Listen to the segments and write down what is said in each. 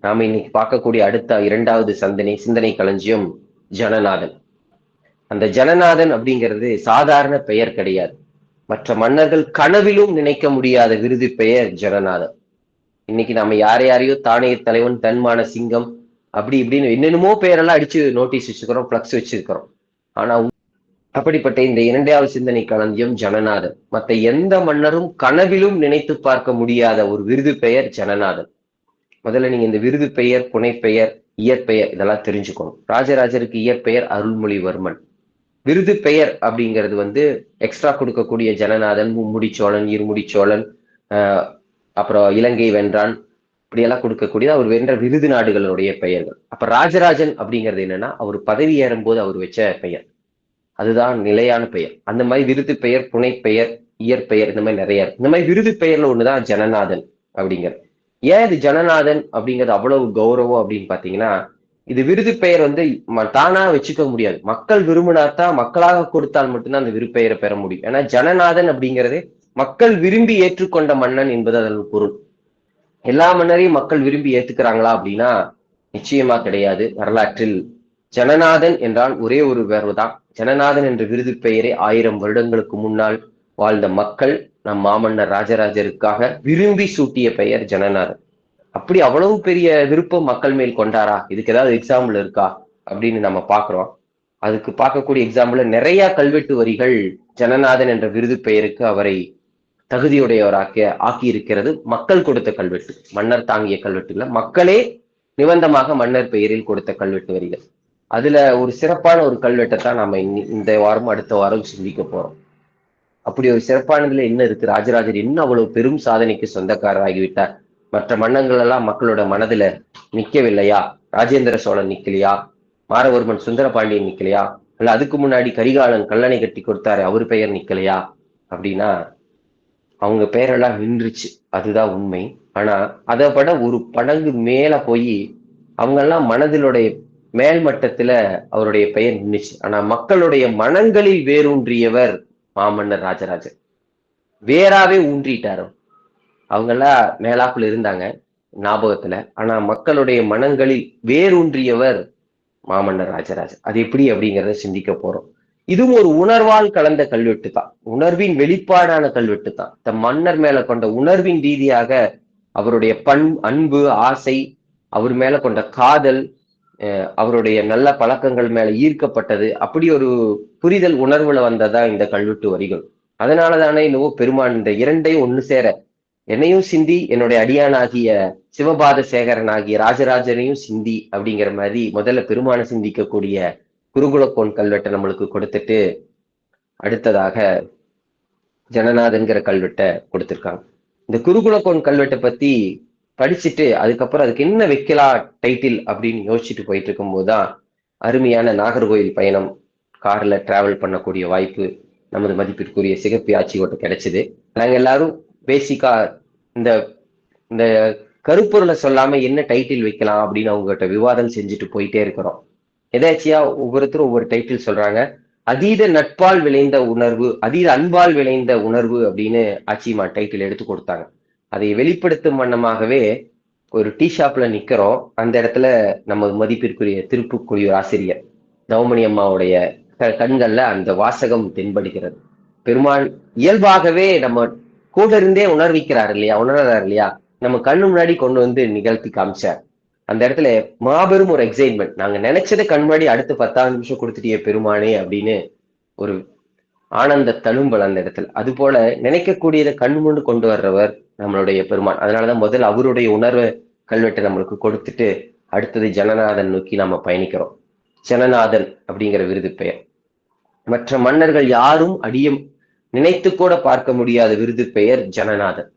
நாம இன்னைக்கு பார்க்கக்கூடிய அடுத்த இரண்டாவது சிந்தனை களஞ்சியம் ஜனநாதன். அந்த ஜனநாதன் அப்படிங்கிறது சாதாரண பெயர் கிடையாது. மற்ற மன்னர்கள் கனவிலும் நினைக்க முடியாத விருது பெயர் ஜனநாதன். இன்னைக்கு நம்ம யாரையோ தானே தலைவன், தன்மான சிங்கம், அப்படி இப்படின்னு என்னென்னமோ பெயரெல்லாம் அடிச்சு நோட்டீஸ் வச்சுக்கிறோம், பிளக்ஸ் வச்சிருக்கிறோம். ஆனா அப்படிப்பட்ட இந்த இரண்டாவது சிந்தனை களஞ்சியம் ஜனநாதன். மற்ற எந்த மன்னரும் கனவிலும் நினைத்து பார்க்க முடியாத ஒரு விருது பெயர் ஜனநாதன். முதல்ல நீங்க இந்த விருது பெயர், புனைப்பெயர், இயற்பெயர் இதெல்லாம் தெரிஞ்சுக்கணும். ராஜராஜருக்கு இயற்பெயர் அருள்மொழிவர்மன். விருது பெயர் அப்படிங்கிறது எக்ஸ்ட்ரா கொடுக்கக்கூடிய ஜனநாதன், மும்முடிச்சோழன், இருமுடிச்சோழன், அப்புறம் இலங்கை வென்றான், இப்படியெல்லாம் கொடுக்கக்கூடிய அவர் வென்ற விருது நாடுகளுடைய பெயர்கள். அப்ப ராஜராஜன் அப்படிங்கிறது என்னன்னா அவர் பதவி ஏறும் போது அவர் வச்ச பெயர், அதுதான் நிலையான பெயர். அந்த மாதிரி விருது பெயர், புனைப்பெயர், இயற்பெயர் இந்த மாதிரி நிறைய இருக்கு. இந்த மாதிரி விருது பெயர்ல ஒண்ணுதான் ஜனநாதன் அப்படிங்கிறது. ஏன் இது ஜனநாதன் அப்படிங்கிறது அவ்வளவு கௌரவம் அப்படின்னு பாத்தீங்கன்னா, இது விருது பெயர் தானா வச்சுக்க முடியாது. மக்கள் விரும்பினாத்தான், மக்களாக கொடுத்தால் மட்டும்தான் அந்த விருது பெயரை பெற முடியும். ஏன்னா ஜனநாதன் அப்படிங்கிறது மக்கள் விரும்பி ஏற்றுக்கொண்ட மன்னன் என்பது அதன் பொருள். எல்லா மன்னரையும் மக்கள் விரும்பி ஏத்துக்கிறாங்களா அப்படின்னா நிச்சயமா கிடையாது. வரலாற்றில் ஜனநாதன் என்றால் ஒரே ஒரு வேர்வு தான். ஜனநாதன் என்ற விருது பெயரை 1000 வருடங்களுக்கு முன்னால் வாழ்ந்த மக்கள் நம் மாமன்னர் ராஜராஜருக்காக விரும்பி சூட்டிய பெயர் ஜனநாதன். அப்படி அவ்வளவு பெரிய விருப்பம் மக்கள் மேல் கொண்டாரா? இதுக்கு ஏதாவது எக்ஸாம்பிள் இருக்கா அப்படின்னு நம்ம பாக்குறோம். அதுக்கு பார்க்கக்கூடிய எக்ஸாம்பிள் நிறைய கல்வெட்டு வரிகள் ஜனநாதன் என்ற விருது பெயருக்கு அவரை ஆக்கி இருக்கிறது. மக்கள் கொடுத்த கல்வெட்டு, மன்னர் தாங்கிய கல்வெட்டுல மக்களே நிபந்தமாக மன்னர் பெயரில் கொடுத்த கல்வெட்டு வரிகள். அதுல ஒரு சிறப்பான ஒரு கல்வெட்டை தான் நம்ம இந்த வாரம் அடுத்த வாரம் சிந்திக்க போறோம். அப்படி ஒரு சிறப்பானதுல என்ன இருக்கு? ராஜராஜர் என்ன அவ்வளவு பெரும் சாதனைக்கு சொந்தக்காரர் ஆகிவிட்டார்? மற்ற மன்னங்கள் எல்லாம் மக்களோட மனதுல நிக்கவில்லையா? ராஜேந்திர சோழன் நிக்கலையா? மாரவர்மன் சுந்தர பாண்டியன் நிக்கலையா? இல்ல அதுக்கு முன்னாடி கரிகாலன் கல்லணை கட்டி கொடுத்தாரு, அவர் பெயர் நிக்கலையா? அப்படின்னா அவங்க பெயரெல்லாம் நின்றுச்சு, அதுதான் உண்மை. ஆனா அதை விட ஒரு படங்கு மேல போய் அவங்க எல்லாம் மனதிலுடைய மேல் மட்டத்துல அவருடைய பெயர் நின்றுச்சு. ஆனா மக்களுடைய மனங்களில் வேரூன்றியவர் மாமன்னர் ராஜராஜர். வேறாவே ஊன்றிட்டாரு. அவங்க எல்லாம் மேலாப்புல இருந்தாங்க ஞாபகத்துல, ஆனா மக்களுடைய மனங்களில் வேரூன்றியவர் மாமன்னர் ராஜராஜர். அது எப்படி அப்படிங்கிறத சிந்திக்க போறோம். இதுவும் ஒரு உணர்வால் கலந்த கல்வெட்டு தான், உணர்வின் வெளிப்பாடான கல்வெட்டு தான். தம் மன்னர் மேல கொண்ட உணர்வின் ரீதியாக அவருடைய அன்பு, ஆசை, அவர் மேல கொண்ட காதல், அவருடைய நல்ல பழக்கங்கள் மேல ஈர்க்கப்பட்டது, அப்படி ஒரு புரிதல் உணர்வுல வந்ததா இந்த கல்வெட்டு வரிகள். அதனாலதானே என்னவோ பெருமான் இந்த இரண்டையும் ஒண்ணு சேர, என்னையும் சிந்தி என்னுடைய அடியானாகிய சிவபாத சேகரன் ஆகிய ராஜராஜனையும் சிந்தி அப்படிங்கிற மாதிரி முதல்ல பெருமான சிந்திக்கக்கூடிய குருகுலக்கோன் கல்வெட்டை நம்மளுக்கு கொடுத்துட்டு அடுத்ததாக ஜனநாதன்கிற கல்வெட்டை கொடுத்திருக்காங்க. இந்த குருகுலக்கோன் கல்வெட்டை பத்தி படிச்சுட்டு அதுக்கப்புறம் அதுக்கு என்ன வைக்கலாம் டைட்டில் அப்படின்னு யோசிச்சுட்டு போயிட்டு இருக்கும் போதுதான் அருமையான நாகர்கோயில் பயணம் கார்ல டிராவல் பண்ணக்கூடிய வாய்ப்பு நமது மதிப்பிற்குரிய சிகப்பி ஆட்சியோட்ட கிடைச்சது. நாங்க எல்லாரும் பேசிக்கா இந்த இந்த கருப்பொருளை சொல்லாம என்ன டைட்டில் வைக்கலாம் அப்படின்னு அவங்ககிட்ட விவாதம் செஞ்சுட்டு போயிட்டே இருக்கிறோம். எதாச்சியா ஒவ்வொருத்தரும் ஒவ்வொரு டைட்டில் சொல்றாங்க. அதீத நட்பால் விளைந்த உணர்வு, அதீத அன்பால் விளைந்த உணர்வு அப்படின்னு ஆட்சிமா டைட்டில் எடுத்து கொடுத்தாங்க. அதை வெளிப்படுத்தும் வண்ணமாகவே ஒரு டீ ஷாப்ல நிக்கிறோம். அந்த இடத்துல நம்ம மதிப்பிற்குரிய திருப்புக்குழியூர் ஆசிரியர் நவமணி அம்மாவுடைய கண்கள்ல அந்த வாசகம் தென்படுகிறது. பெருமாள் இயல்பாகவே நம்ம கூட இருந்தே உணர்விக்கிறார் இல்லையா, உணர்றாரு இல்லையா, நம்ம கண்ணு முன்னாடி கொண்டு நிகழ்த்தி காமிச்சார். அந்த இடத்துல மாபெரும் ஒரு எக்ஸைட்மெண்ட். நாங்க நினைச்சதை கண் முன்னாடி அடுத்து 10 நிமிஷம் கொடுத்துட்டிய பெருமானே அப்படின்னு ஒரு ஆனந்த தழும்பல் அந்த இடத்துல. அது போல நினைக்கக்கூடியதை கண் முன்னு கொண்டு வர்றவர் நம்மளுடைய பெருமான். அதனாலதான் முதல்ல அவருடைய உணர்வை கல்வெட்டை நம்மளுக்கு கொடுத்துட்டு அடுத்தது ஜனநாதன் நோக்கி நம்ம பயணிக்கிறோம். ஜனநாதன் அப்படிங்கிற விருது பெயர் மற்ற மன்னர்கள் யாரும் நினைத்து கூட பார்க்க முடியாத விருது பெயர் ஜனநாதன்.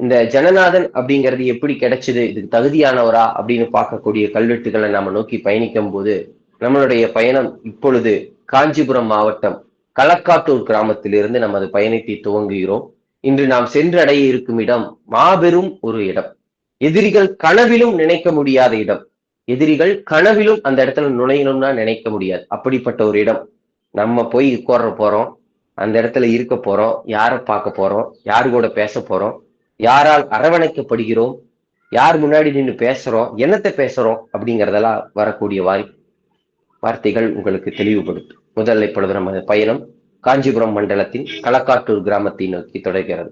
இந்த ஜனநாதன் அப்படிங்கிறது எப்படி கிடைச்சது, இதுக்கு தகுதியானவரா அப்படின்னு பார்க்கக்கூடிய கல்வெட்டுகளை நாம நோக்கி பயணிக்கும் போது நம்மளுடைய பயணம் இப்பொழுது காஞ்சிபுரம் மாவட்டம் களக்காட்டூர் கிராமத்திலிருந்து நமது பயணத்தை துவங்குகிறோம். இன்று நாம் சென்றடைய இருக்கும் இடம் மாபெரும் ஒரு இடம். எதிரிகள் கனவிலும் நினைக்க முடியாத இடம். எதிரிகள் கனவிலும் அந்த இடத்துல நுழையணும்னா நினைக்க முடியாது. அப்படிப்பட்ட ஒரு இடம். நம்ம போய் உட்கார போறோம், அந்த இடத்துல இருக்க போறோம், யாரை பார்க்க போறோம், யாரு கூட பேச போறோம், யாரால் அரவணைக்கப்படுகிறோம், யார் முன்னாடி நின்று பேசுறோம், என்னத்தை பேசுறோம் அப்படிங்கிறதெல்லாம் வரக்கூடிய வார்த்தைகள் உங்களுக்கு தெளிவுபடுத்தும். முதல்ல இப்பொழுது நம்ம பயணம் காஞ்சிபுரம் மண்டலத்தின் களக்காட்டூர் கிராமத்தை நோக்கி தொடர்கிறது.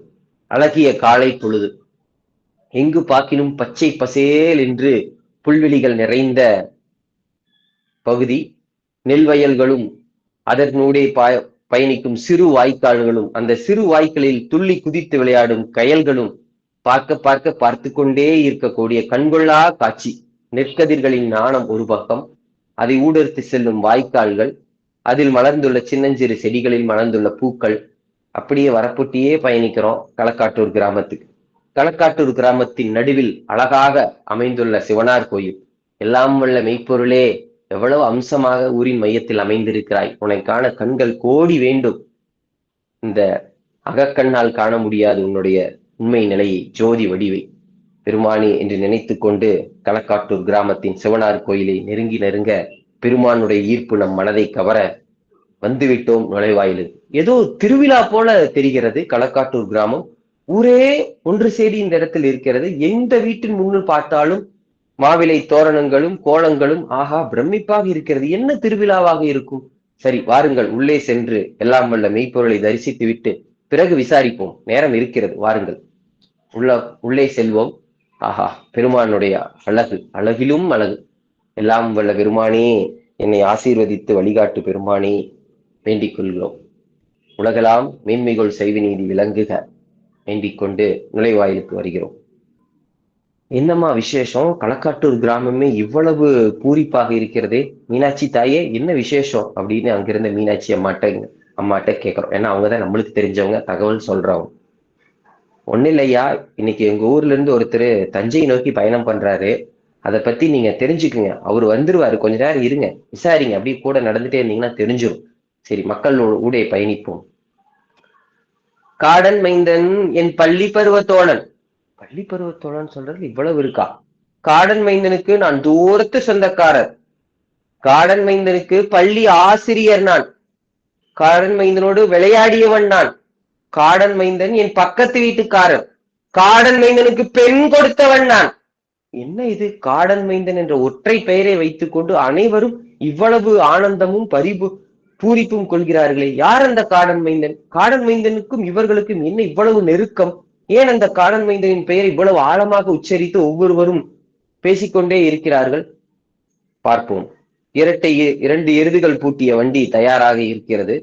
அழகிய காலை பொழுது, எங்கு பார்க்கினும் பச்சை பசேல் என்று புல்வெளிகள் நிறைந்த பகுதி, நெல் வயல்களும் அதனூடே பயணிக்கும் சிறு வாய்க்கால்களும், அந்த சிறு வாய்க்காலில் துள்ளி குதித்து விளையாடும் கயல்களும் பார்க்க பார்க்க பார்த்து கொண்டே இருக்கக்கூடிய கண்கொள்ளா காட்சி. நெற்கதிர்களின் நாணம் ஒரு பக்கம், அதை ஊடறுத்து செல்லும் வாய்க்கால்கள், அதில் மலர்ந்துள்ள சின்னஞ்சிறு செடிகளில் மலர்ந்துள்ள பூக்கள், அப்படியே வரப்பொட்டியே பயணிக்கிறோம் களக்காட்டூர் கிராமத்துக்கு. களக்காட்டூர் கிராமத்தின் நடுவில் அழகாக அமைந்துள்ள சிவனார் கோயில். எல்லாம் வல்ல மெய்ப்பொருளே, எவ்வளவு அம்சமாக ஊரின் மையத்தில் அமைந்திருக்கிறாய், உனக்கான கண்கள் கோடி வேண்டும். இந்த அகக்கண்ணால் காண முடியாது உன்னுடைய உண்மை நிலையை, ஜோதி வடிவை. பெருமானி என்று நினைத்து கொண்டு களக்காட்டூர் கிராமத்தின் சிவனார் கோயிலை நெருங்க பெருமானுடைய ஈர்ப்பு நம் மனதை கவர வந்துவிட்டோம் நுழைவாயிலுக்கு. ஏதோ திருவிழா போல தெரிகிறது களக்காட்டூர் கிராமம். ஊரே ஒன்று சேரி இந்த இடத்தில் இருக்கிறது. எந்த வீட்டின் முன்னு பார்த்தாலும் மாவிலை தோரணங்களும் கோலங்களும், ஆஹா பிரமிப்பாக இருக்கிறது. என்ன திருவிழாவாக இருக்கும்? சரி, வாருங்கள் உள்ளே சென்று எல்லாம் வல்ல மெய்ப்பொருளை தரிசித்து விட்டு பிறகு விசாரிப்போம். நேரம் இருக்கிறது, வாருங்கள். உள்ளே செல்வோம். ஆஹா, பெருமானுடைய அழகு, அழகிலும் அழகு. எல்லாம் வல்ல பெருமானே, என்னை ஆசீர்வதித்து வழிகாட்டு பெருமானே, வேண்டிக் கொள்கிறோம். உலகெல்லாம் மேன்மைகள் செய்வி நீதி விளங்குக வேண்டிக் கொண்டு நுழைவாயிலுக்கு வருகிறோம். என்னம்மா விசேஷம்? களக்காட்டூர் கிராமமே இவ்வளவு பூரிப்பாக இருக்கிறதே, மீனாட்சி தாயே என்ன விசேஷம் அப்படின்னு அங்கிருந்த மீனாட்சி அம்மாட்ட கேட்கிறோம். ஏன்னா அவங்கதான் நம்மளுக்கு தெரிஞ்சவங்க, தகவல் சொல்றவங்க. ஒன்னும் இல்லையா, இன்னைக்கு எங்க ஊர்ல இருந்து ஒருத்தர் தஞ்சை நோக்கி பயணம் பண்றாரு. அதை பத்தி நீங்க தெரிஞ்சுக்குங்க. அவர் வந்துருவாரு, கொஞ்ச நேரம் இருங்க, விசாரிங்க. அப்படியே கூட நடந்துட்டே இருந்தீங்கன்னா தெரிஞ்சிடும். சரி, மக்கள் ஊடே பயணிப்போம். காடன் மைந்தன் என் பள்ளி பருவ தோழன். பள்ளி பருவ தோழன் சொல்றது இவ்வளவு இருக்கா? காடன் மைந்தனுக்கு நான் தூரத்து சொந்தக்காரர். காடன் மைந்தனுக்கு பள்ளி ஆசிரியர் நான். காடன் மைந்தனோடு விளையாடியவன் நான். காடன் மைந்தன் என் பக்கத்து வீட்டுக்காரர். காடன் மைந்தனுக்கு பெண் கொடுத்தவன் நான். என்ன இது? காடன் மைந்தன் என்ற ஒற்றை பெயரை வைத்துக் கொண்டு அனைவரும் இவ்வளவு ஆனந்தமும் பூரிப்பும் கொள்கிறார்களே. யார் அந்த காடன் மைந்தன்? காடன் மைந்தனுக்கும் இவர்களுக்கும் என்ன இவ்வளவு நெருக்கம்? ஏன் அந்த காடன் மைந்தனின் பெயரை இவ்வளவு ஆழமாக உச்சரித்து ஒவ்வொருவரும் பேசிக்கொண்டே இருக்கிறார்கள்? பார்ப்போம். 2 எருதுகள் பூட்டிய வண்டி தயாராக இருக்கிறது.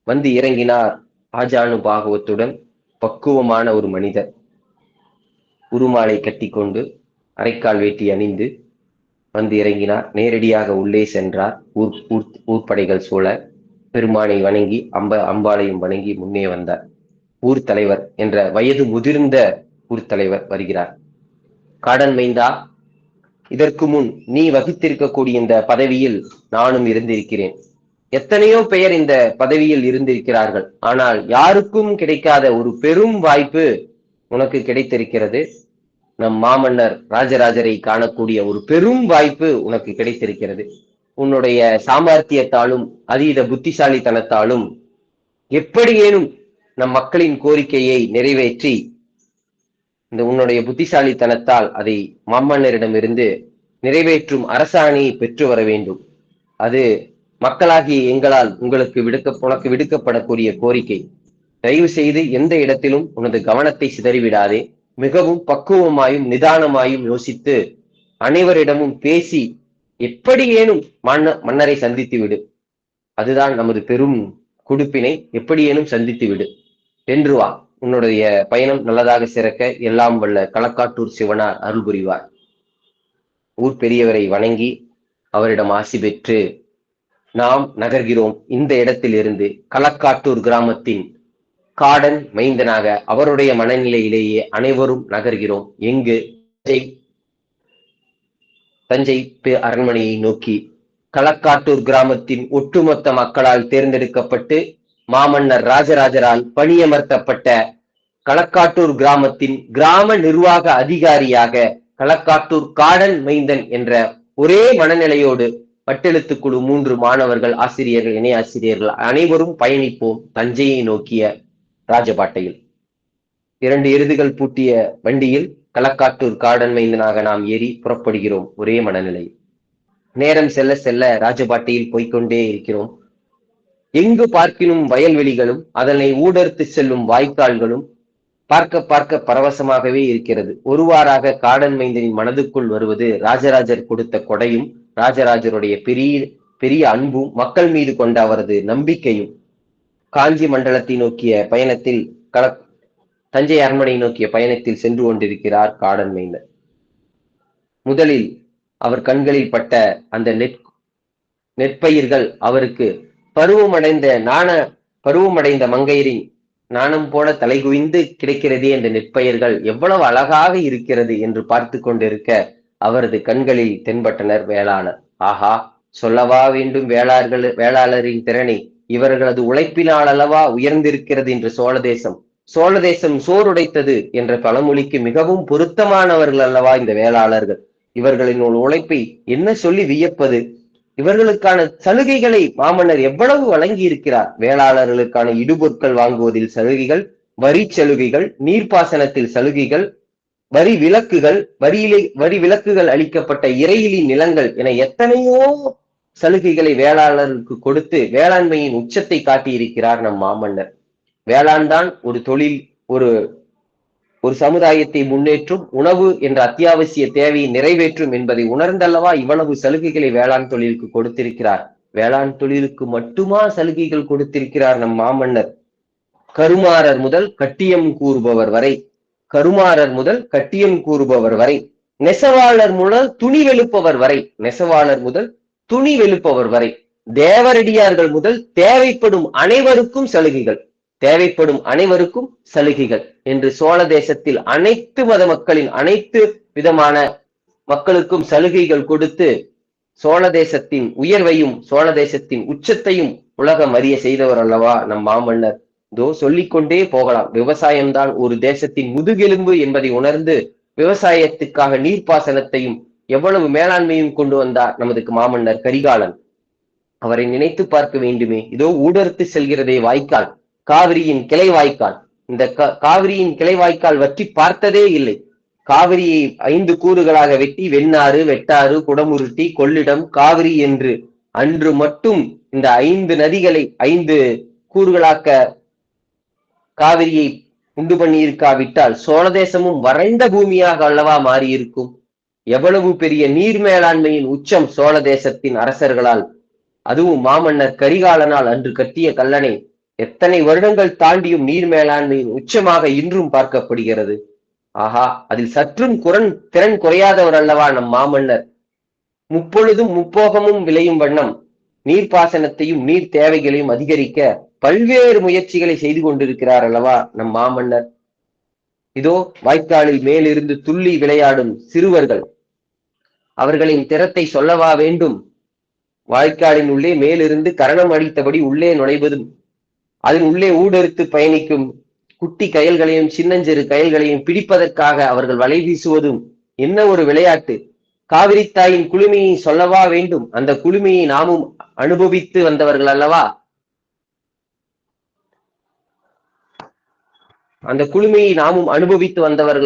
வந்து இறங்கினார் ஆஜானு பாகவத்துடன் பக்குவமான ஒரு மனிதர். உருமாலை கட்டி கொண்டு அரைக்கால் வேட்டி அணிந்து வந்து இறங்கினார். நேரடியாக உள்ளே சென்றார். ஊர்படைகள் சூழ பெருமானை வணங்கி அம்பாளையும் வணங்கி முன்னே வந்தார். ஊர் தலைவர் என்ற வயது முதிர்ந்த ஊர் தலைவர் வருகிறார். காடன் மைந்தா, இதற்கு முன் நீ வகித்திருக்கக்கூடிய இந்த பதவியில் நானும் இருந்திருக்கிறேன். எத்தனையோ பெயர் இந்த பதவியில் இருந்திருக்கிறார்கள். ஆனால் யாருக்கும் கிடைக்காத ஒரு பெரும் வாய்ப்பு உனக்கு கிடைத்திருக்கிறது. நம் மாமன்னர் ராஜராஜரை காணக்கூடிய ஒரு பெரும் வாய்ப்பு உனக்கு கிடைத்திருக்கிறது. உன்னுடைய சாமர்த்தியத்தாலும் அதீத புத்திசாலித்தனத்தாலும் எப்படியேனும் நம் மக்களின் கோரிக்கையை நிறைவேற்றி இந்த உன்னுடைய புத்திசாலித்தனத்தால் அதை மாமன்னரிடமிருந்து நிறைவேற்றும் அரசாணையை பெற்று வர வேண்டும். அது மக்களாகிய எங்களால் உனக்கு விடுக்கப்படக்கூடிய கோரிக்கை. தயவு செய்து எந்த இடத்திலும் உனது கவனத்தை சிதறிவிடாதே. மிகவும் பக்குவமாயும் நிதானமாயும் யோசித்து அனைவரிடமும் பேசி எப்படியேனும் மன்னரை சந்தித்து விடு. அதுதான் நமது பெரும் குடுப்பினை. எப்படியேனும் சந்தித்து விடு என்று வா. உன்னுடைய பயணம் நல்லதாக சிறக்க எல்லாம் வல்ல களக்காட்டூர் சிவனார் அருள் புரிவார். ஊர் பெரியவரை வணங்கி அவரிடம் ஆசி பெற்று நாம் நகர்கிறோம். இந்த இடத்தில் இருந்து களக்காட்டூர் கிராமத்தின் காடன் மைந்தனாக அவருடைய மனநிலையிலேயே அனைவரும் நகர்கிறோம். எங்கு? தஞ்சை அரண்மனையை நோக்கி. களக்காட்டூர் கிராமத்தின் ஒட்டுமொத்த மக்களால் தேர்ந்தெடுக்கப்பட்டு மாமன்னர் ராஜராஜரால் பணியமர்த்தப்பட்ட களக்காட்டூர் கிராமத்தின் கிராம நிர்வாக அதிகாரியாக களக்காட்டூர் காடன் மைந்தன் என்ற ஒரே மனநிலையோடு பட்டெழுத்து குழு 3 மாணவர்கள், ஆசிரியர்கள், இணை ஆசிரியர்கள் அனைவரும் பயணிப்போம் தஞ்சையை நோக்கிய ராஜபாட்டையில். 2 எருதுகள் பூட்டிய வண்டியில் களக்காட்டூர் காடன் மைந்தனாக நாம் ஏறி புறப்படுகிறோம் ஒரே மனநிலை. நேரம் செல்ல செல்ல ராஜபாட்டையில் போய்கொண்டே இருக்கிறோம். எங்கு பார்க்கினும் வயல்வெளிகளும் அதனை ஊடறுத்து செல்லும் வாய்க்கால்களும் பார்க்க பார்க்க பரவசமாகவே இருக்கிறது. ஒருவாறாக காடன் மைந்தனின் மனதுக்குள் வருவது ராஜராஜர் கொடுத்த கொடையும், ராஜராஜருடைய பெரிய பெரிய அன்பும், மக்கள் மீது கொண்ட அவரது நம்பிக்கையும். காஞ்சி மண்டலத்தை நோக்கிய பயணத்தில் தஞ்சை அரண்மனை நோக்கிய பயணத்தில் சென்று கொண்டிருக்கிறார் காடன் மைந்தன். முதலில் அவர் கண்களில் பட்ட அந்த நெற்பயிர்கள் அவருக்கு பருவமடைந்த மங்கையரின் நாணம் போல தலைகுவிந்து கிடைக்கிறதே அந்த நெற்பயிர்கள் எவ்வளவு அழகாக இருக்கிறது என்று பார்த்து கொண்டிருக்க அவரது கண்களில் தென்பட்டனர் வேளாளர். ஆஹா, சொல்லவா வேண்டும் வேளாளரின் திறனை, இவர்களது உழைப்பினால் அல்லவா உயர்ந்திருக்கிறது என்று சோழ தேசம் சோறுடைத்தது என்ற பழமொழிக்கு மிகவும் பொருத்தமானவர்கள் அல்லவா இந்த வேளாளர்கள். இவர்களின் உழைப்பை என்ன சொல்லி வியப்பது? இவர்களுக்கான சலுகைகளை மாமன்னர் எவ்வளவு வழங்கி இருக்கிறார். வேளாளர்களுக்கான இடுபொருட்கள் வாங்குவதில் சலுகைகள், வரி சலுகைகள், நீர்ப்பாசனத்தில் சலுகைகள், வரி விலக்குகள் அளிக்கப்பட்ட இறையிலி நிலங்கள் என எத்தனையோ சலுகைகளை வேளாளருக்கு கொடுத்து வேளாண்மையின் உச்சத்தை காட்டியிருக்கிறார் நம் மாமன்னர். வேளாண் தான் ஒரு தொழில், ஒரு சமுதாயத்தை முன்னேற்றும், உணவு என்ற அத்தியாவசிய தேவையை நிறைவேற்றும் என்பதை உணர்ந்தல்லவா இவ்வளவு சலுகைகளை வேளாண் தொழிலுக்கு கொடுத்திருக்கிறார். வேளாண் தொழிலுக்கு மட்டுமா சலுகைகள் கொடுத்திருக்கிறார் நம் மாமன்னர்? கருமாறர் முதல் கட்டியம் கூறுபவர் வரை, நெசவாளர் முதல் துணி வெளுப்பவர் வரை, தேவரடியார்கள் முதல் தேவைப்படும் அனைவருக்கும் சலுகைகள் என்று சோழ தேசத்தில் அனைத்து மத மக்களின் அனைத்து விதமான மக்களுக்கும் சலுகைகள் கொடுத்து சோழ தேசத்தின் உயர்வையும் சோழ தேசத்தின் உச்சத்தையும் உலகம் அறிய செய்தவர் அல்லவா நம் மாமன்னர். சொல்லிக்கொண்டே போகலாம். விவசாயம்தான் ஒரு தேசத்தின் முதுகெலும்பு என்பதை உணர்ந்து விவசாயத்துக்காக நீர்ப்பாசனத்தையும் எவ்வளவு மேலாண்மையும் கொண்டு வந்தார் நமது மாமன்னர் கரிகாலன். அவரை நினைத்து பார்க்க வேண்டுமே. ஊடறுத்து செல்கிறதே வாய்க்கால், காவிரியின் கிளை வாய்க்கால். இந்த காவிரியின் கிளை வாய்க்கால் வற்றி பார்த்ததே இல்லை. காவிரியை 5 கூறுகளாக வெட்டி வெண்ணாறு, வெட்டாறு, குடமுருட்டி, கொள்ளிடம், காவிரி என்று அன்று மட்டும் இந்த 5 நதிகளை 5 கூறுகளாக்க காவிரியை உண்டு பண்ணி இருக்காவிட்டால் சோழ தேசமும் வறண்ட பூமியாக அல்லவா மாறியிருக்கும். எவ்வளவு பெரிய நீர் மேலாண்மையின் உச்சம் சோழ தேசத்தின் அரசர்களால், அதுவும் மாமன்னர் கரிகாலனால் அன்று கட்டிய கல்லணை எத்தனை வருடங்கள் தாண்டியும் நீர் மேலாண்மையின் உச்சமாக இன்றும் பார்க்கப்படுகிறது. ஆஹா, அதில் சற்றும் திறன் குறையாதவர் அல்லவா நம் மாமன்னர். முப்பொழுதும் முப்போகமும் விளையும் வண்ணம் நீர்ப்பாசனத்தையும் நீர் தேவைகளையும் அதிகரிக்க பல்வேறு முயற்சிகளை செய்து கொண்டிருக்கிறார் அல்லவா நம் மாமன்னர். வாய்க்காலில் மேலிருந்து துள்ளி விளையாடும் சிறுவர்கள், அவர்களின் திறத்தை சொல்லவா வேண்டும்? வாய்க்காலின் உள்ளே மேலிருந்து கரணம் அடித்தபடி உள்ளே நுழைவதும், அதன் உள்ளே ஊடறுத்து பயணிக்கும் குட்டி கயல்களையும் சின்னஞ்சிறு கயல்களையும் பிடிப்பதற்காக அவர்கள் வலை வீசுவதும் என்ன ஒரு விளையாட்டு! காவிரி தாயின் குளுமையை சொல்லவா வேண்டும்? அந்த குளுமையை நாமும் அனுபவித்து வந்தவர்கள்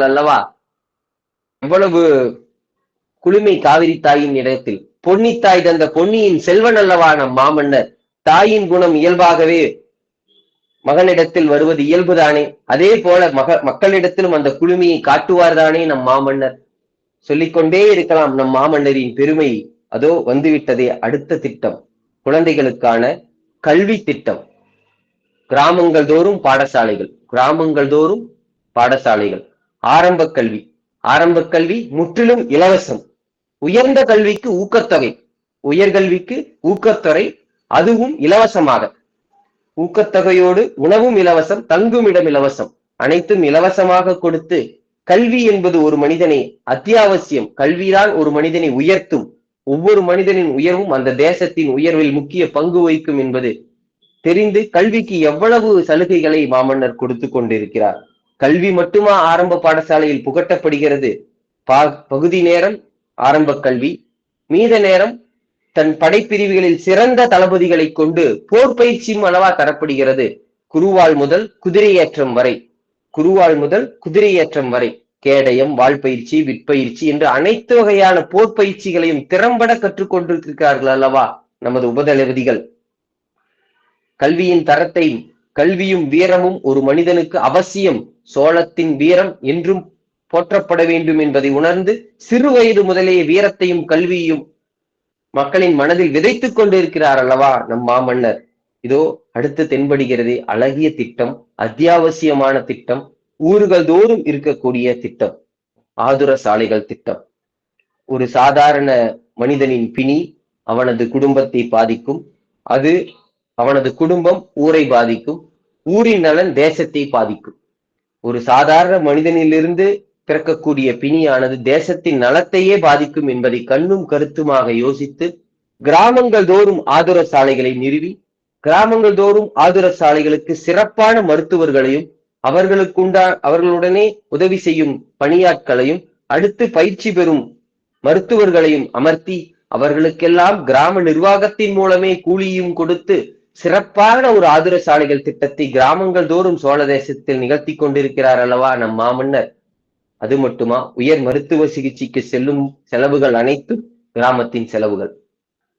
அல்லவா. எவ்வளவு குளுமை காவிரி தாயின் இடத்தில்! பொன்னித்தாய் தந்த பொன்னியின் செல்வன் அல்லவா நம் மாமன்னர். தாயின் குணம் இயல்பாகவே மகனிடத்தில் வருவது இயல்புதானே. அதே போல மக்களிடத்திலும் அந்த குளுமையை காட்டுவார்தானே நம் மாமன்னர். சொல்லிக்கொண்டே இருக்கலாம் நம் மாமன்னரின் பெருமை. வந்துவிட்டதே அடுத்த திட்டம், குழந்தைகளுக்கான கல்வி திட்டம். கிராமங்கள் தோறும் பாடசாலைகள், ஆரம்ப கல்வி முற்றிலும் இலவசம். உயர்ந்த கல்விக்கு ஊக்கத்தொகை, உயர்கல்விக்கு ஊக்கத்தொகை, அதுவும் இலவசமாக. ஊக்கத்தொகையோடு உணவும் இலவசம், தங்குமிடம் இலவசம், அனைத்தும் இலவசமாக கொடுத்து, கல்வி என்பது ஒரு மனிதனை அத்தியாவசியம். கல்விதான் ஒரு மனிதனை உயர்த்தும். ஒவ்வொரு மனிதனின் உயர்வும் அந்த தேசத்தின் உயர்வில் முக்கிய பங்கு வகிக்கும் என்பது தெரிந்து கல்விக்கு எவ்வளவு சலுகைகளை மாமன்னர் கொடுத்து கொண்டிருக்கிறார். கல்வி மட்டுமா ஆரம்ப பாடசாலையில் புகட்டப்படுகிறது? பகுதி நேரம் ஆரம்ப கல்வி, மீத நேரம் தன் படைப்பிரிவுகளில் சிறந்த தளபதிகளை கொண்டு போர் பயிற்சியும் அளவா தரப்படுகிறது. குருவாள் முதல் குதிரையேற்றம் வரை கேடயம், வாழ்பயிற்சி, விற்பயிற்சி என்று அனைத்து வகையான போர் பயிற்சிகளையும் திறம்பட கற்றுக்கொண்டிருக்கிறார்கள் அல்லவா நமது உபதளபதிகள். கல்வியின் தரத்தை, கல்வியும் வீரமும் ஒரு மனிதனுக்கு அவசியம். சோழத்தின் வீரம் என்றும் போற்றப்பட வேண்டும் என்பதை உணர்ந்து சிறு வயது முதலே வீரத்தையும் கல்வியையும் மக்களின் மனதில் விதைத்துக் கொண்டிருக்கிறார் அல்லவா நம் மாமன்னர். இதோ அடுத்து தென்படுகிறது அழகிய திட்டம், அத்தியாவசியமான திட்டம், ஊர்கள் தோறும் இருக்கக்கூடிய திட்டம், ஆதுர சாலைகள் திட்டம். ஒரு சாதாரண மனிதனின் பிணி அவனது குடும்பத்தை பாதிக்கும், அது அவனது குடும்பம் ஊரை பாதிக்கும், ஊரின் நலன் தேசத்தை பாதிக்கும். ஒரு சாதாரண மனிதனிலிருந்து பிறக்கக்கூடிய பிணியானது தேசத்தின் நலத்தையே பாதிக்கும் என்பதை கண்ணும் கருத்துமாக யோசித்து கிராமங்கள் தோறும் ஆதுர சாலைகளை நிறுவி, கிராமங்கள் தோறும் ஆதுர சாலைகளுக்கு சிறப்பான மருத்துவர்களையும் அவர்களுடனே உதவி செய்யும் பணியாட்களையும் அடுத்து பயிற்சி பெறும் மருத்துவர்களையும் அமர்த்தி அவர்களுக்கெல்லாம் கிராம நிர்வாகத்தின் மூலமே கூலியும் கொடுத்து சிறப்பான ஒரு ஆதுர சாலைகள் திட்டத்தை கிராமங்கள் தோறும் சோழ தேசத்தில் நிகழ்த்தி கொண்டிருக்கிறார் அல்லவா நம் மாமன்னர். அது மட்டுமா, உயர் மருத்துவ சிகிச்சைக்கு செல்லும் செலவுகள் அனைத்தும் கிராமத்தின் செலவுகள்.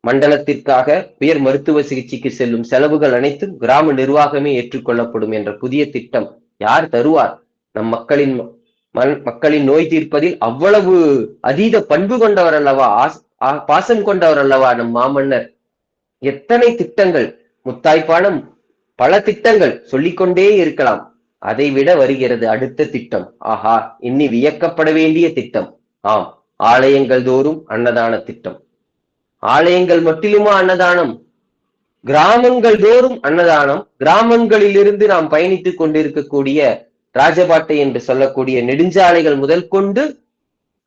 மண்டலத்திற்காக உயர் மருத்துவ சிகிச்சைக்கு செல்லும் செலவுகள் அனைத்தும் கிராம நிர்வாகமே ஏற்றுக்கொள்ளப்படும் என்ற புதிய திட்டம் யார் தருவார்? நம் மக்களின் நோய் தீர்ப்பதில் அவ்வளவு அதீத பண்பு கொண்டவர் அல்லவா, பாசம் கொண்டவர் அல்லவா நம் மாமன்னர். எத்தனை திட்டங்கள், முத்தாய்ப்பான பல திட்டங்கள் சொல்லிக்கொண்டே இருக்கலாம். அதை விட வருகிறது அடுத்த திட்டம். ஆஹா, இன்னி வியக்கப்பட வேண்டிய திட்டம். ஆம், ஆலயங்கள் தோறும் அன்னதான திட்டம். ஆலயங்கள் மட்டிலுமா அன்னதானம்? கிராமங்கள் தோறும் அன்னதானம். கிராமங்களிலிருந்து நாம் பயணித்துக் கொண்டிருக்கக்கூடிய ராஜபாட்டை என்று சொல்லக்கூடிய நெடுஞ்சாலைகள் முதல் கொண்டு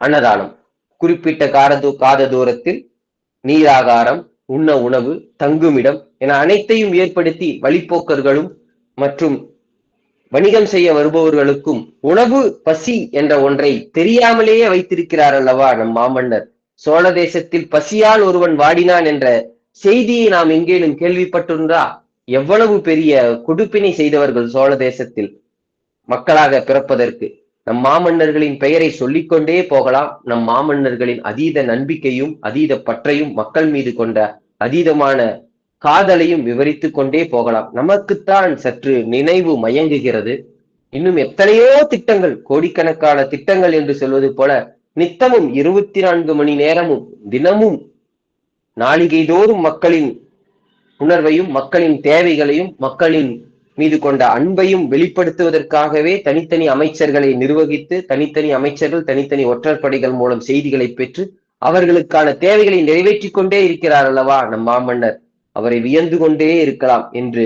அன்னதானம். குறிப்பிட்ட காத தூரத்தில் நீராகாரம், உண்ண உணவு, தங்குமிடம் என அனைத்தையும் ஏற்படுத்தி வழிப்போக்கர்களும் மற்றும் வணிகம் செய்ய வருபவர்களுக்கும் உணவு பசி என்ற ஒன்றை தெரியாமலேயே வைத்திருக்கிறார் அல்லவா நம் மாமன்னர். சோழ தேசத்தில் பசியால் ஒருவன் வாடினான் என்ற செய்தியை நாம் எங்கேனும் கேள்விப்பட்டிருந்தா? எவ்வளவு பெரிய கொடுப்பினை செய்தவர்கள் சோழ தேசத்தில் மக்களாக பிறப்பதற்கு. நம் மாமன்னர்களின் பெயரை சொல்லிக்கொண்டே போகலாம். நம் மாமன்னர்களின் அதீத நம்பிக்கையும் அதீத பற்றையும் மக்கள் மீது கொண்ட அதீதமான காதலையும் விவரித்துக் கொண்டே போகலாம். நமக்குத்தான் சற்று நினைவு மயங்குகிறது. இன்னும் எத்தனையோ திட்டங்கள், கோடிக்கணக்கான திட்டங்கள் என்று சொல்வது போல நித்தமும் 24 மணி நேரமும் தினமும் நாளிகை தோறும் மக்களின் உணர்வையும் மக்களின் தேவைகளையும் மக்களின் மீது கொண்ட அன்பையும் வெளிப்படுத்துவதற்காகவே தனித்தனி அமைச்சர்களை நிர்வகித்து தனித்தனி அமைச்சர்கள் தனித்தனி ஒற்றற்படைகள் மூலம் செய்திகளை பெற்று அவர்களுக்கான தேவைகளை நிறைவேற்றிக் கொண்டே இருக்கிறார் அல்லவா நம் மாமன்னர். அவரை வியந்து கொண்டே இருக்கலாம் என்று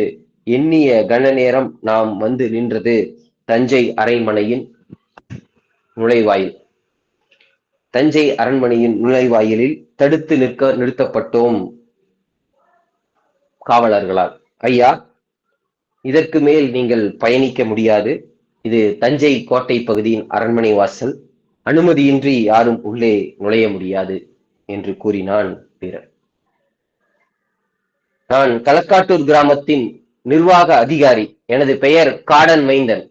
எண்ணிய கன நேரம் நாம் வந்து நின்றது தஞ்சை அரண்மனையின் நுழைவாயில். தஞ்சை அரண்மனையின் நுழைவாயிலில் தடுத்து நிறுத்தப்பட்டோம் காவலர்களால். ஐயா, இதற்கு மேல் நீங்கள் பயணிக்க முடியாது. இது தஞ்சை கோட்டை பகுதியின் அரண்மனை வாசல். அனுமதியின்றி யாரும் உள்ளே நுழைய முடியாது என்று கூறினான் வீரன். நான் களக்காட்டூர் கிராமத்தின் நிர்வாக அதிகாரி. எனது பெயர் காடன் மைந்தன்.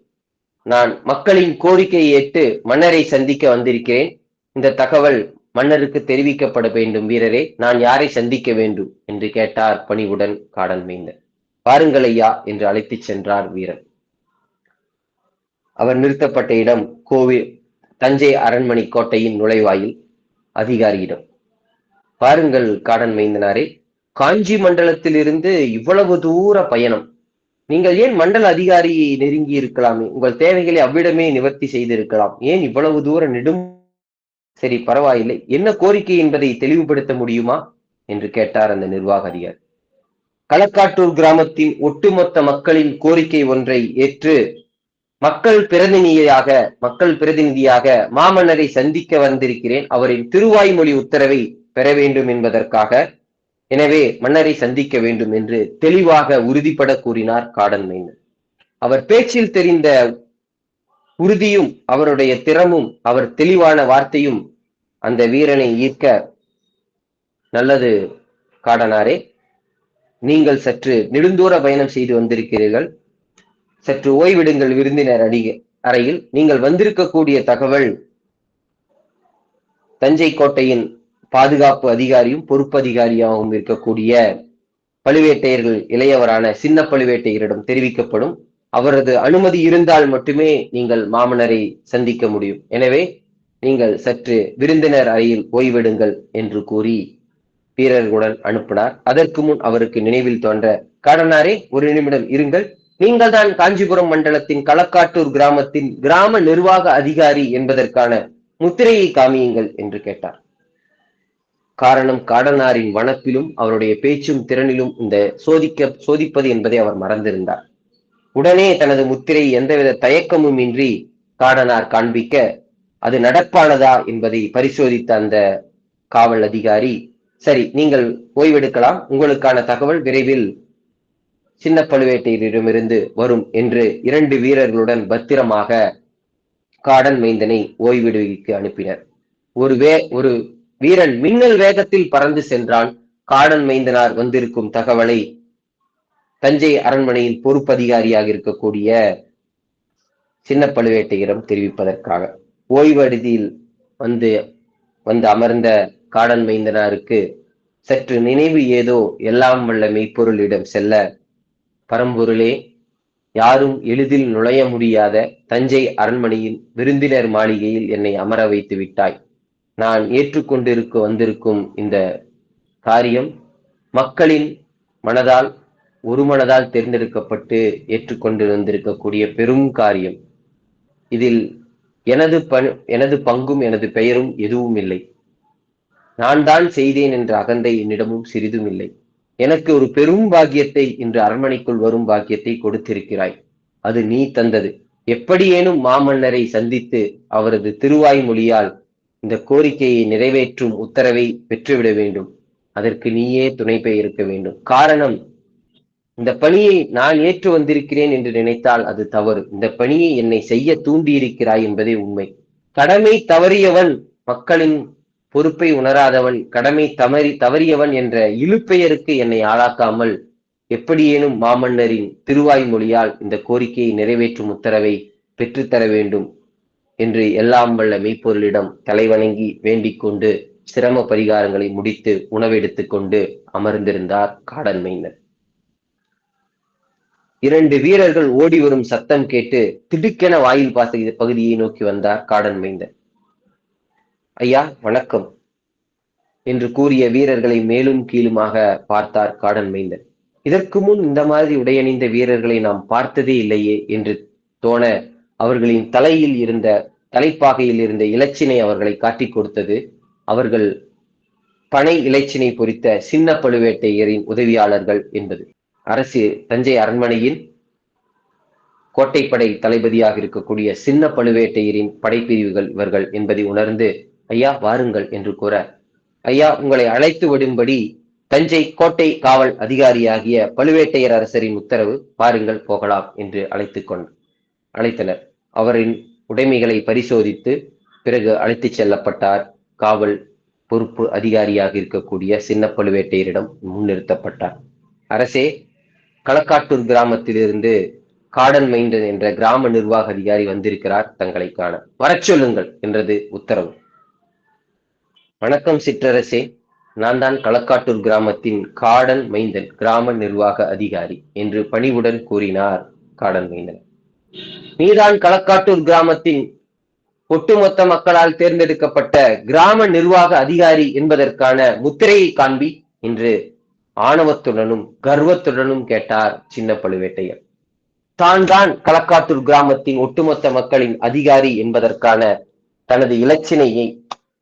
நான் மக்களின் கோரிக்கையை ஏற்று மன்னரை சந்திக்க வந்திருக்கிறேன். இந்த தகவல் மன்னருக்கு தெரிவிக்கப்பட வேண்டும் வீரரே. நான் யாரை சந்திக்க வேண்டும் என்று கேட்டார் பணிவுடன் காடன் மைந்தன். பாருங்கள் ஐயா என்று அழைத்துச் சென்றார் வீரன். அவர் நிறுத்தப்பட்ட இடம் தஞ்சை அரண்மனை கோட்டையின் நுழைவாயில். அதிகாரியிடம், பாருங்கள் காடன் மைந்தனாரே, காஞ்சி மண்டலத்தில் இருந்து இவ்வளவு தூர பயணம். நீங்கள் ஏன் மண்டல அதிகாரியை நெருங்கி இருக்கலாமே, உங்கள் தேவைகளை அவ்விடமே நிவர்த்தி செய்திருக்கலாம். ஏன் இவ்வளவு தூர நெடும்? சரி, பரவாயில்லை, என்ன கோரிக்கை என்பதை தெளிவுபடுத்த முடியுமா என்று கேட்டார் அந்த நிர்வாக அதிகாரி. களக்காட்டூர் கிராமத்தின் ஒட்டுமொத்த மக்களின் கோரிக்கை ஒன்றை ஏற்று மக்கள் பிரதிநிதியாக மாமன்னரை சந்திக்க வந்திருக்கிறேன். அவரின் திருவாய்மொழி உத்தரவை பெற வேண்டும் என்பதற்காக. எனவே மன்னரை சந்திக்க வேண்டும் என்று தெளிவாக உறுதிப்பட கூறினார் காடன் மைந்தன். அவர் பேச்சில் தெரிந்த உறுதியும் அவருடைய திறமும் அவர் தெளிவான வார்த்தையும் அந்த வீரனை ஈர்க்க, நல்லது காடனாரே, நீங்கள் சற்று நெடுந்தூர பயணம் செய்து வந்திருக்கிறீர்கள். சற்று ஓய்விடுங்கள் விருந்தினர் அறையில் நீங்கள் வந்திருக்கக்கூடிய தகவல் தஞ்சை கோட்டையின் பாதுகாப்பு அதிகாரியும் பொறுப்பு அதிகாரியாகவும் இருக்கக்கூடிய பழுவேட்டையர்கள் இளையவரான சின்ன பழுவேட்டையரிடம் தெரிவிக்கப்படும். அவரது அனுமதி இருந்தால் மட்டுமே நீங்கள் மாமன்னரை சந்திக்க முடியும். எனவே நீங்கள் சற்று விருந்தினர் அறையில் ஓய்வெடுங்கள் என்று கூறி வீரர்களுடன் அனுப்பினார். அதற்கு முன் அவருக்கு நினைவில் தோன்ற, காடனாரே, ஒரு நிமிடம் இருங்கள். நீங்கள் தான் காஞ்சிபுரம் மண்டலத்தின் களக்காட்டூர் கிராமத்தின் கிராம நிர்வாக அதிகாரி என்பதற்கான முத்திரையை காமியுங்கள் என்று கேட்டார். காரணம், காடனாரின் வனப்பிலும் அவருடைய பேச்சும் திறனிலும் இந்த சோதிப்பது என்பதை அவர் மறந்திருந்தார். உடனே தனது முத்திரை எந்தவித தயக்கமும் இன்றி காடனார் காண்பிக்க, அது நடப்பானதா என்பதை பரிசோதித்த அந்த காவல் அதிகாரி, சரி, நீங்கள் ஓய்வெடுக்கலாம், உங்களுக்கான தகவல் விரைவில் சின்ன பழுவேட்டையரிடமிருந்து வரும் என்று 2 வீரர்களுடன் பத்திரமாக காடன் மைந்தனை ஓய்வெடுவிக்கு அனுப்பினர். ஒரு வீரன் மின்னல் வேகத்தில் பறந்து சென்றான். காடன் மைந்தனார் வந்திருக்கும் தகவலை தஞ்சை அரண்மனையின் பொறுப்பதிகாரியாக இருக்கக்கூடிய சின்ன பழுவேட்டையரிடம் தெரிவிப்பதற்காக. ஓய்வெடுதியில் வந்து அமர்ந்த காடன் மைந்தனாருக்கு சற்று நினைவு ஏதோ எல்லாம் வல்ல மெய்ப்பொருளிடம் செல்ல, பரம்பொருளே, யாரும் எளிதில் நுழைய முடியாத தஞ்சை அரண்மனையின் விருந்தினர் மாளிகையில் என்னை அமர வைத்து விட்டாய். நான் ஏற்றுக்கொண்டிருக்க வந்திருக்கும் இந்த காரியம் மக்களின் மனதால் ஒரு மனதால் தேர்ந்தெடுக்கப்பட்டு ஏற்றுக்கொண்டு வந்திருக்கக்கூடிய பெரும் காரியம். இதில் எனது பங்கும் எனது பெயரும் எதுவும் இல்லை. நான் தான் செய்தேன் என்ற அகந்தை என்னிடமும் சிறிதும் இல்லை. எனக்கு ஒரு பெரும் பாக்கியத்தை, இன்று அரண்மனைக்குள் வரும் பாக்கியத்தை கொடுத்திருக்கிறாய். அது நீ தந்தது. எப்படியேனும் மாமன்னரை சந்தித்து அவரது திருவாய் மொழியால் இந்த கோரிக்கையை நிறைவேற்றும் உத்தரவை பெற்றுவிட வேண்டும். அதற்கு நீயே துணை இருக்க வேண்டும். காரணம், இந்த பணியை நான் ஏற்று வந்திருக்கிறேன் என்று நினைத்தால் அது தவறு. இந்த பணியை என்னை செய்ய தூண்டியிருக்கிறாய் என்பதே உண்மை. கடமை தவறியவன், மக்களின் பொறுப்பை உணராதவன், கடமை தவறியவன் என்ற இழுப்பெயருக்கு என்னை ஆளாக்காமல் எப்படியேனும் மாமன்னரின் திருவாய் மொழியால் இந்த கோரிக்கையை நிறைவேற்றும் உத்தரவை பெற்றுத்தர வேண்டும் என்று எல்லாம் வல்ல மெய்ப்பொருளிடம் தலைவணங்கி வேண்டிக் கொண்டு சிரம பரிகாரங்களை முடித்து உணவெடுத்துக் கொண்டு அமர்ந்திருந்தார் காடன் மைந்தன். 2 வீரர்கள் ஓடி வரும் சத்தம் கேட்டு திடுக்கென வாயில் பகுதியை நோக்கி வந்தார் காடன் மைந்தன். ஐயா, வணக்கம் என்று கூறிய வீரர்களை மேலும் கீழுமாக பார்த்தார் காடன் மைந்தன். இதற்கு முன் இந்த மாதிரி உடையணிந்த வீரர்களை நாம் பார்த்ததே இல்லையே என்று தோண, அவர்களின் தலைப்பாகையில் இருந்த இலச்சினை அவர்களை காட்டிக் கொடுத்தது. அவர்கள் பனை இலச்சினை பொறித்த சின்ன பழுவேட்டையரின் உதவியாளர்கள் என்பது. அரசு தஞ்சை அரண்மனையின் கோட்டைப்படை தளபதியாக இருக்கக்கூடிய சின்ன பழுவேட்டையரின் படைப்பிரிவுகள் இவர்கள் என்பதை உணர்ந்து, ஐயா, வாருங்கள் என்று கூற, ஐயா, உங்களை அழைத்து விடும்படி தஞ்சை கோட்டை காவல் அதிகாரியாகிய பழுவேட்டையர் அரசரின் உத்தரவு, பாருங்கள், போகலாம் என்று அழைத்தனர். அவரின் உடைமைகளை பரிசோதித்து பிறகு அழைத்துச் செல்லப்பட்டார். காவல் பொறுப்பு அதிகாரியாக இருக்கக்கூடிய சின்ன பழுவேட்டையரிடம் முன்னிறுத்தப்பட்டார். அரசே, களக்காட்டூர் கிராமத்திலிருந்து காடன் மைந்தன் என்ற கிராம நிர்வாக அதிகாரி வந்திருக்கிறார், தங்களை காண வரச் சொல்லுங்கள் என்றது உத்தரவு. வணக்கம் சிற்றரசே, நான் தான் களக்காட்டூர் கிராமத்தின் காடன் மைந்தன், கிராம நிர்வாக அதிகாரி என்று பணிவுடன் கூறினார் காடன் மைந்தன். நீதான் களக்காட்டூர் கிராமத்தின் ஒட்டுமொத்த மக்களால் தேர்ந்தெடுக்கப்பட்ட கிராம நிர்வாக அதிகாரி என்பதற்கான முத்திரையை காண்பி என்று ஆணவத்துடனும் கர்வத்துடனும் கேட்டார் சின்ன பழுவேட்டையர். தான் களக்காட்டூர் கிராமத்தின் ஒட்டுமொத்த மக்களின் அதிகாரி என்பதற்கான தனது இலச்சினையை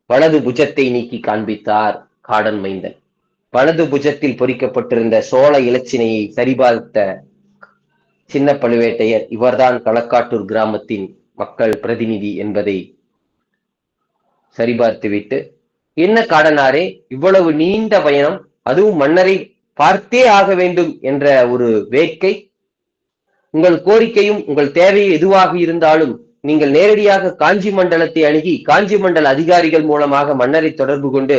வலது புஜத்தை நீக்கி காண்பித்தார் காடன் மைந்தன். வலது புஜத்தில் பொறிக்கப்பட்டிருந்த சோழ இலச்சினையை சரிபார்த்த சின்ன பழுவேட்டையர், இவர்தான் களக்காட்டூர் கிராமத்தின் மக்கள் பிரதிநிதி என்பதை சரிபார்த்துவிட்டு, என்ன காடனாரே, இவ்வளவு நீண்ட பயணம், அதுவும் மன்னரை பார்த்தே ஆக வேண்டும் என்ற ஒரு வேட்கை, உங்கள் கோரிக்கையும் உங்கள் தேவை எதுவாக இருந்தாலும் நீங்கள் நேரடியாக காஞ்சி மண்டலத்தை அணுகி காஞ்சி மண்டல அதிகாரிகள் மூலமாக மன்னரை தொடர்பு கொண்டு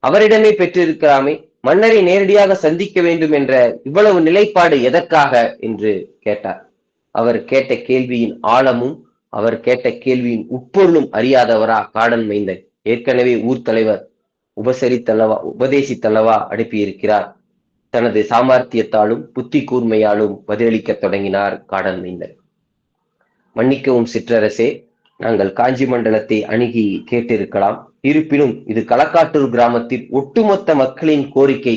அவரிடமே பெற்றிருக்கலாமே, மன்னரை நேரடியாக சந்திக்க வேண்டும் என்ற இவ்வளவு நிலைப்பாடு எதற்காக என்று கேட்டார். அவர் கேட்ட கேள்வியின் ஆழமும் அவர் கேட்ட கேள்வியின் உட்பொருளும் அறியாதவரா காடன் மைந்தன்? ஏற்கனவே ஊர் தலைவர் உபதேசித்தல்லவா அனுப்பியிருக்கிறார். தனது சாமர்த்தியத்தாலும் புத்தி கூர்மையாலும் பதிலளிக்க தொடங்கினார் காடன் மைந்தன். மன்னிக்கவும் சிற்றரசே, நாங்கள் காஞ்சி மண்டலத்தை அணுகி கேட்டிருக்கலாம். இருப்பினும் இது களக்காட்டூர் கிராமத்தில் ஒட்டுமொத்த மக்களின் கோரிக்கை.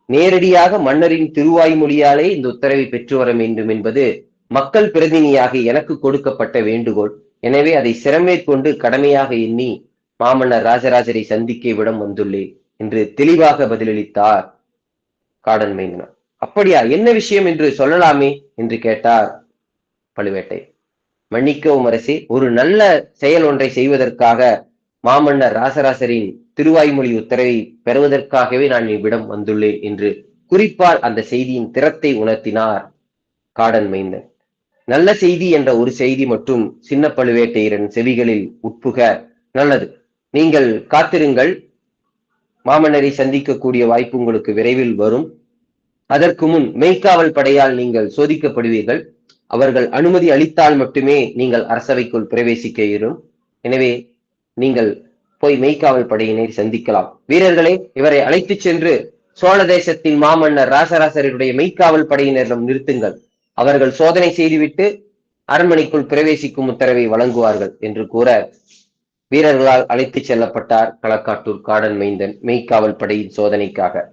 நேரடியாக மன்னரின் திருவாய்மொழியாலே இந்த உத்தரவை பெற்று வர வேண்டும் என்பது மக்கள் பிரதிநிதியாக எனக்கு கொடுக்கப்பட்ட வேண்டுகோள். எனவே அதை சிறமேற்கொண்டு கடமையாக எண்ணி மாமன்னர் ராஜராஜரை சந்திக்க இவ்விடம் வந்துள்ளேன் என்று தெளிவாக பதிலளித்தார் காடன் மைந்தனார். அப்படியா, என்ன விஷயம் என்று சொல்லலாமே என்று கேட்டார் பழுவேட்டை. மன்னிக்கவும் அரசே, ஒரு நல்ல செயல் ஒன்றை செய்வதற்காக மாமன்னர் ராசராசரின் திருவாய்மொழி உத்தரவை பெறுவதற்காகவே நான் இவ்விடம் வந்துள்ளேன் என்று குறிப்பால் அந்த செய்தியின் திறத்தை உணர்த்தினார் காடன் மைந்தன். நல்ல செய்தி என்ற ஒரு செய்தி மற்றும் சின்ன பழுவேட்டையரின் செவிகளில் உட்புக, நல்லது, நீங்கள் காத்திருங்கள், மாமன்னரை சந்திக்கக்கூடிய வாய்ப்பு உங்களுக்கு விரைவில் வரும். அதற்கு முன் மெய்க்காவல் படையால் நீங்கள் சோதிக்கப்படுவீர்கள். அவர்கள் அனுமதி அளித்தால் மட்டுமே நீங்கள் அரசவைக்குள் பிரவேசிக்க இயலும். எனவே நீங்கள் போய் மெய்க்காவல் படையினை சந்திக்கலாம். வீரர்களே, இவரை அழைத்துச் சென்று சோழ தேசத்தின் மாமன்னர் ராசராசருடைய மெய்க்காவல் படையினரிடம் நிறுத்துங்கள். அவர்கள் சோதனை செய்துவிட்டு அரண்மனைக்குள் பிரவேசிக்கும் உத்தரவை வழங்குவார்கள் என்று கூற வீரர்களால் அழைத்துச் செல்லப்பட்டார் களக்காட்டூர் காடன் மைந்தன் மெய்க்காவல் படையின் சோதனைக்காக.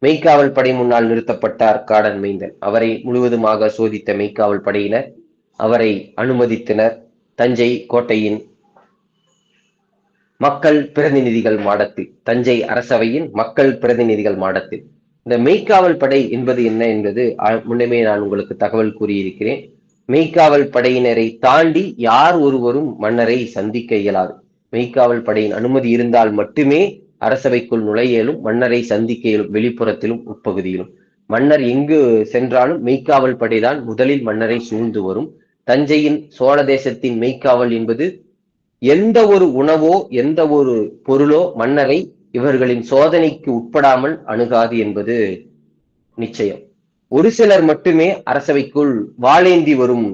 மெய்க்காவல் படை முன்னால் நிறுத்தப்பட்டார் காடன் மைந்தன். அவரை முழுவதுமாக சோதித்த மெய்க்காவல் படையினர் அவரை அனுமதித்தனர். தஞ்சை கோட்டையின் மக்கள் பிரதிநிதிகள் மாடத்தில், தஞ்சை அரசவையின் மக்கள் பிரதிநிதிகள் மாடத்தில். இந்த மெய்க்காவல் படை என்பது என்ன என்பது முன்னமே நான் உங்களுக்கு தகவல் கூறியிருக்கிறேன். மெய்க்காவல் படையினரை தாண்டி யார் ஒருவரும் மன்னரை சந்திக்க இயலாது. மெய்க்காவல் படையின் அனுமதி இருந்தால் மட்டுமே அரசவைக்குள் நுழையலும், மன்னரை சந்திக்க இயலும், வெளிப்புறத்திலும் உட்பகுதியிலும். மன்னர் எங்கு சென்றாலும் மெய்க்காவல் படைதான் முதலில் மன்னரை சூழ்ந்து வரும். தஞ்சையின் சோழ தேசத்தின் மெய்க்காவல் என்பது எந்த ஒரு உணவோ எந்த ஒரு பொருளோ மன்னரை இவர்களின் சோதனைக்கு உட்படாமல் அணுகாது என்பது நிச்சயம். ஒரு சிலர் மட்டுமே அரசவைக்குள் வாளேந்தி வரும்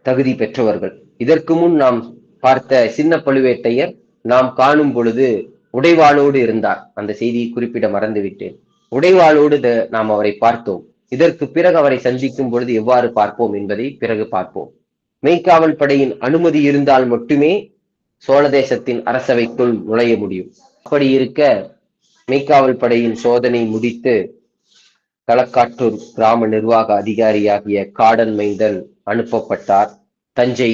தகுதி பெற்றவர்கள். இதற்கு முன் நாம் பார்த்த சின்ன பழுவேட்டையர் நாம் காணும் பொழுது உடைவாளோடு இருந்தார். அந்த செய்தியை குறிப்பிட மறந்துவிட்டேன். உடைவாளோடு நாம் அவரை பார்த்தோம். இதற்கு பிறகு அவரை சந்திக்கும் பொழுது எவ்வாறு பார்ப்போம் என்பதை பிறகு பார்ப்போம். மெய்க்காவல் படையின் அனுமதி இருந்தால் மட்டுமே சோழ தேசத்தின் அரசவைக்குள் நுழைய முடியும். அப்படி இருக்க மெய்க்காவல் படையின் சோதனை முடித்து களக்காட்டூர் கிராம நிர்வாக அதிகாரியாகிய காடன் மைந்தன் அனுப்பப்பட்டார் தஞ்சை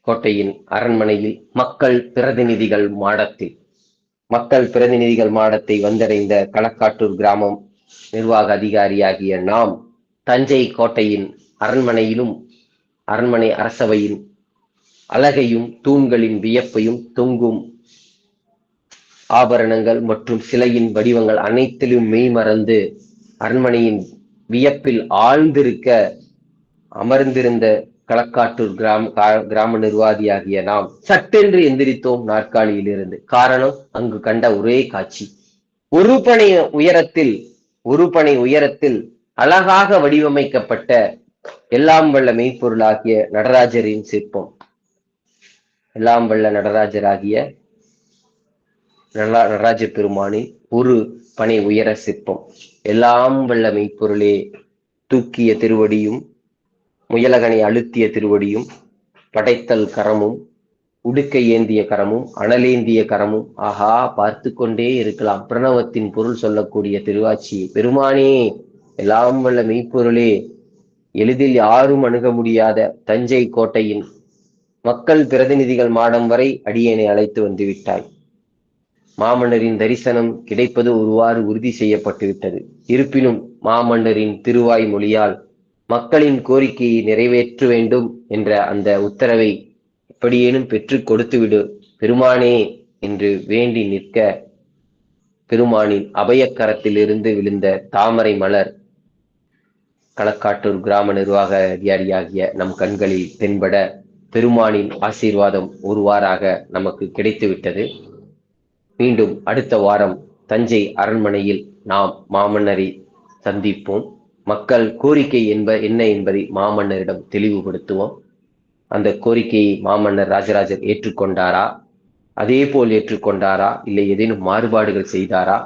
கோட்டையின் அரண்மனையில் மக்கள் பிரதிநிதிகள் மாடத்தில். மக்கள் பிரதிநிதிகள் மாடத்தை வந்தடைந்த களக்காட்டூர் கிராமம் நிர்வாக அதிகாரியாகிய நாம் தஞ்சை கோட்டையின் அரண்மனையிலும் அரண்மனை அரசவையின் அழகையும் தூண்களின் வியப்பையும் தொங்கும் ஆபரணங்கள் மற்றும் சிலையின் வடிவங்கள் அனைத்திலும் மெய்மறந்து அரண்மனையின் வியப்பில் ஆழ்ந்திருக்க அமர்ந்திருந்த களக்காட்டூர் கிராம நிர்வாகியாகிய நாம் சட்டென்று எந்திரித்தோம் நாற்காலியில் இருந்து. காரணம், அங்கு கண்ட ஒரே காட்சி. ஒரு பனை உயரத்தில் அழகாக வடிவமைக்கப்பட்ட எல்லாம் வல்ல மெய்ப்பொருளாகிய நடராஜரின் சிற்பம். எல்லாம் வல்ல நடராஜராகிய நடராஜ பெருமானின் ஒரு பனை உயர சிற்பம். எல்லாம் வல்ல மெய்ப்பொருளே தூக்கிய திருவடியும் முயலகனை அழுத்திய திருவடியும் படைத்தல் கரமும் உடுக்கை ஏந்திய கரமும் அனலேந்திய கரமும், ஆஹா, பார்த்து கொண்டே இருக்கலாம். பிரணவத்தின் பொருள் சொல்லக்கூடிய திருவாட்சி பெருமானே, எல்லாம் வல்ல மெய்ப்பொருளே, எளிதில் யாரும் அணுக முடியாத தஞ்சை கோட்டையின் மக்கள் பிரதிநிதிகள் மாடம் வரை அடியேனை அழைத்து வந்து விட்டாய். மாமன்னரின் தரிசனம் கிடைப்பது ஒருவாறு உறுதி செய்யப்பட்டு விட்டது. இருப்பினும் மாமன்னரின் திருவாய் மொழியால் மக்களின் கோரிக்கையை நிறைவேற்ற வேண்டும் என்ற அந்த உத்தரவை எப்படியேனும் பெற்று கொடுத்துவிடு பெருமானே என்று வேண்டி நிற்க, பெருமானின் அபயக்கரத்திலிருந்து விழுந்த தாமரை மலர் களக்காட்டூர் கிராம நிர்வாக அதிகாரியாகிய நம் கண்களில் தென்பட பெருமானின் ஆசீர்வாதம் ஒருவாறாக நமக்கு கிடைத்துவிட்டது. மீண்டும் அடுத்த வாரம் தஞ்சை அரண்மனையில் நாம் மாமன்னரை சந்திப்போம். மக்கள் கோரிக்கை என்ன என்பதை மாமன்னரிடம் தெளிவுபடுத்துவோம். அந்த கோரிக்கையை மாமன்னர் ராஜராஜர் ஏற்றுக்கொண்டாரா? அதே போல் ஏற்றுக்கொண்டாரா? இல்லை ஏதேனும் மாறுபாடுகள் செய்தாரா?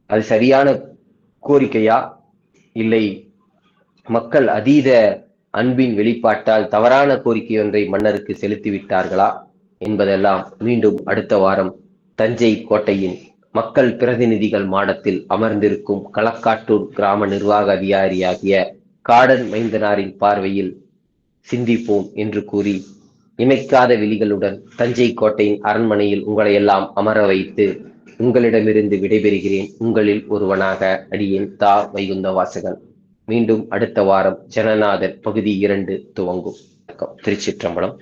அது சரியான கோரிக்கையா? இல்லை மக்கள் அதீத அன்பின் வெளிப்பாட்டால் தவறான கோரிக்கை ஒன்றை மன்னருக்கு செலுத்தி விட்டார்களா என்பதெல்லாம் மீண்டும் அடுத்த வாரம் தஞ்சை கோட்டையின் மக்கள் பிரதிநிதிகள் மாடத்தில் அமர்ந்திருக்கும் களக்காட்டூர் கிராம நிர்வாக அதிகாரியாகிய காடன் மைந்தனாரின் பார்வையில் சிந்திப்போம் என்று கூறி, இமைக்காத விழிகளுடன் தஞ்சை கோட்டையின் அரண்மனையில் உங்களை எல்லாம் அமர வைத்து உங்களிடமிருந்து விடைபெறுகிறேன். உங்களில் ஒருவனாக அடியேன் தா. வைகுந்த வாசகன். மீண்டும் அடுத்த வாரம் ஜனநாதர் பகுதி 2 துவங்கும். திருச்சிற்றம்பலம்.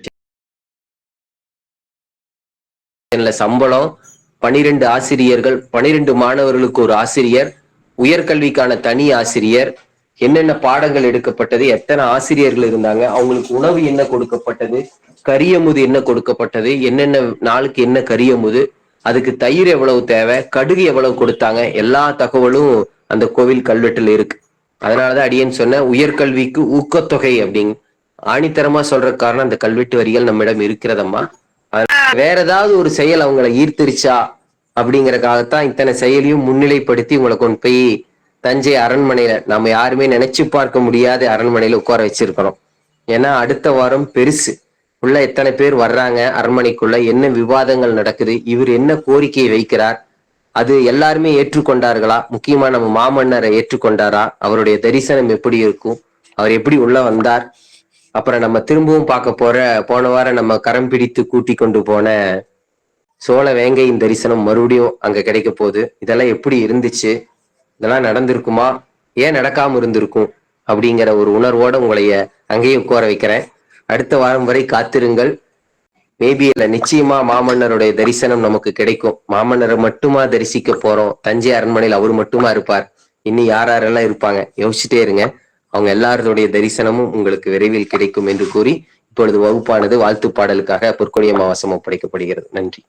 சம்பளம் 12 ஆசிரியர்கள், 12 மாணவர்களுக்கு ஒரு ஆசிரியர், உயர்கல்விக்கான தனி ஆசிரியர், என்னென்ன பாடங்கள் எடுக்கப்பட்டது, எத்தனை ஆசிரியர்கள் இருந்தாங்க, அவங்களுக்கு உணவு என்ன கொடுக்கப்பட்டது, கரியமுது என்ன கொடுக்கப்பட்டது, என்னென்ன நாளுக்கு என்ன கரியமுது, அதுக்கு தயிர் எவ்வளவு தேவை, கடுகு எவ்வளவு கொடுத்தாங்க, எல்லா தகவலும் அந்த கோவில் கல்வெட்டுல இருக்கு. அதனாலதான் அடியேன்னு சொன்ன உயர்கல்விக்கு ஊக்கத்தொகை அப்படிங்க ஆணித்தரமா சொல்ற காரணம் அந்த கல்வெட்டு வரிகள் நம்மிடம் இருக்கிறதம்மா. வேற ஏதாவது ஒரு செயல் அவங்களை ஈர்த்திருச்சா அப்படிங்கறக்காகத்தான் இத்தனை செயலியும் முன்னிலைப்படுத்தி உங்களை கொண்டு போய் தஞ்சை அரண்மனையில நம்ம யாருமே நினைச்சு பார்க்க முடியாத அரண்மனையில உட்கார வச்சிருக்கிறோம். ஏன்னா அடுத்த வாரம் பெருசு. உள்ள எத்தனை பேர் வர்றாங்க, அரண்மனைக்குள்ள என்ன விவாதங்கள் நடக்குது, இவர் என்ன கோரிக்கையை வைக்கிறார், அது எல்லாருமே ஏற்றுக்கொண்டார்களா, முக்கியமா நம்ம மாமன்னரை ஏற்றுக்கொண்டாரா, அவருடைய தரிசனம் எப்படி இருக்கும், அவர் எப்படி உள்ள வந்தார், அப்புறம் நம்ம திரும்பவும் பார்க்க போன வாரம் நம்ம கரம் பிடித்து கூட்டி கொண்டு போன சோழ வேங்கையின் தரிசனம் மறுபடியும் அங்க கிடைக்க போகுது. இதெல்லாம் எப்படி இருந்துச்சு, இதெல்லாம் நடந்திருக்குமா, ஏன் நடக்காம இருந்திருக்கும் அப்படிங்கிற ஒரு உணர்வோட உங்களைய அங்கேயே உட்கார வைக்கிறேன். அடுத்த வாரம் வரை காத்திருங்கள். மேபி இல்ல நிச்சயமா மாமன்னருடைய தரிசனம் நமக்கு கிடைக்கும். மாமன்னரை மட்டுமா தரிசிக்க போறோம்? தஞ்சை அரண்மனையில் அவர் மட்டுமா இருப்பார்? இன்னும் யாரெல்லாம் இருப்பாங்க யோசிச்சுட்டே இருங்க. அவங்க எல்லாருடைய தரிசனமும் உங்களுக்கு விரைவில் கிடைக்கும் என்று கூறி இப்பொழுது வகுப்பானது வாழ்த்து பாடலுக்காக பொற்கொடி அமாவாசம் ஒப்படைக்கப்படுகிறது. நன்றி.